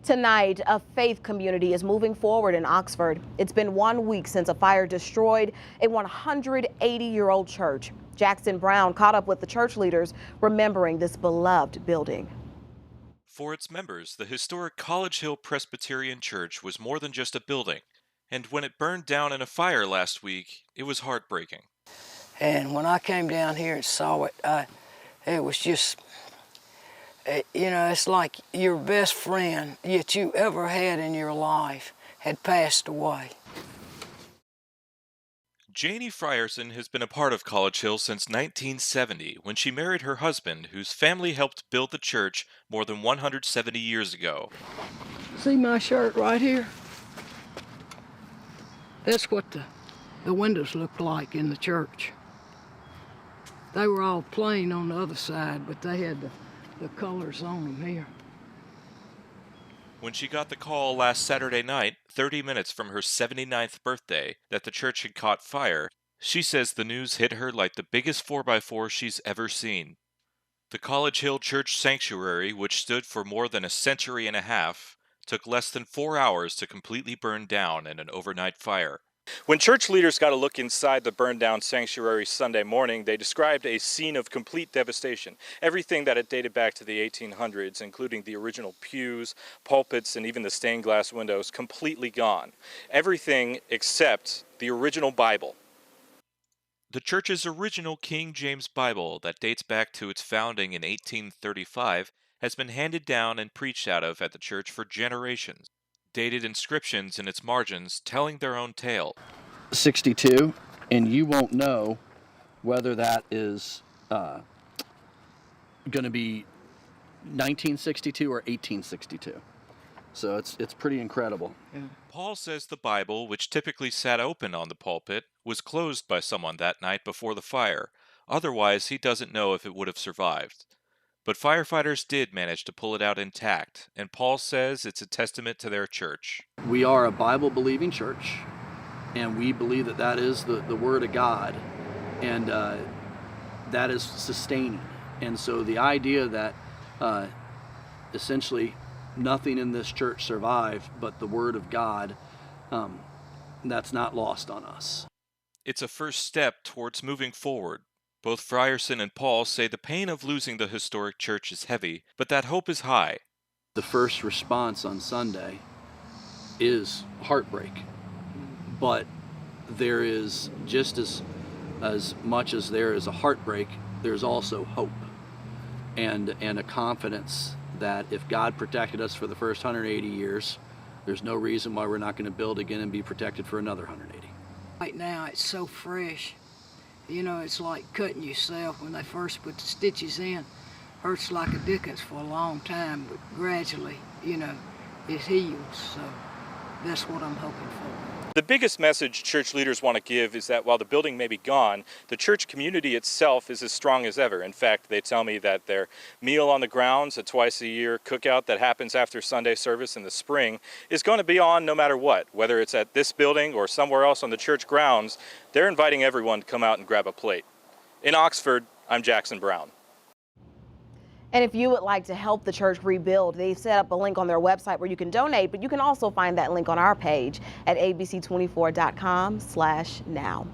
Tonight, a faith community is moving forward in Oxford. It's been 1 week since a fire destroyed a 180-year-old church. Jackson Brown caught up with the church leaders remembering this beloved building. For its members, the historic College Hill Presbyterian Church was more than just a building. And when it burned down in a fire last week, it was heartbreaking. And when I came down here and saw it, it was just, you know, it's like your best friend that you ever had in your life had passed away. Janie Frierson has been a part of College Hill since 1970 when she married her husband, whose family helped build the church more than 170 years ago. See my shirt right here? That's what the windows looked like in the church. They were all plain on the other side, but they had the colors on them here. When she got the call last Saturday night, 30 minutes from her 79th birthday, that the church had caught fire, she says the news hit her like the biggest 4x4 she's ever seen. The College Hill Church Sanctuary, which stood for more than a century and a half, took less than 4 hours to completely burn down in an overnight fire. When church leaders got a look inside the burned-down sanctuary Sunday morning, they described a scene of complete devastation. Everything that had dated back to the 1800s, including the original pews, pulpits, and even the stained glass windows, completely gone. Everything except the original Bible. The church's original King James Bible, that dates back to its founding in 1835, has been handed down and preached out of at the church for generations. Dated inscriptions in its margins telling their own tale. 62, and you won't know whether that is going to be 1962 or 1862. So it's pretty incredible. Yeah. Paul says the Bible, which typically sat open on the pulpit, was closed by someone that night before the fire. Otherwise, he doesn't know if it would have survived. But firefighters did manage to pull it out intact, and Paul says it's a testament to their church. We are a Bible-believing church, and we believe that that is the Word of God, and that is sustaining. And so the idea that essentially nothing in this church survived but the Word of God, that's not lost on us. It's a first step towards moving forward. Both Frierson and Paul say the pain of losing the historic church is heavy, but that hope is high. The first response on Sunday is heartbreak, but there is just as much as there is a heartbreak, there's also hope and a confidence that if God protected us for the first 180 years, there's no reason why we're not going to build again and be protected for another 180. Right now it's so fresh. You know, it's like cutting yourself when they first put the stitches in. Hurts like a dickens for a long time, but gradually, you know, it heals. So that's what I'm hoping for. The biggest message church leaders want to give is that while the building may be gone, the church community itself is as strong as ever. In fact, they tell me that their meal on the grounds, a twice-a-year cookout that happens after Sunday service in the spring, is going to be on no matter what. Whether it's at this building or somewhere else on the church grounds, they're inviting everyone to come out and grab a plate. In Oxford, I'm Jackson Brown. And if you would like to help the church rebuild, they've set up a link on their website where you can donate, but you can also find that link on our page at abc24.com/now.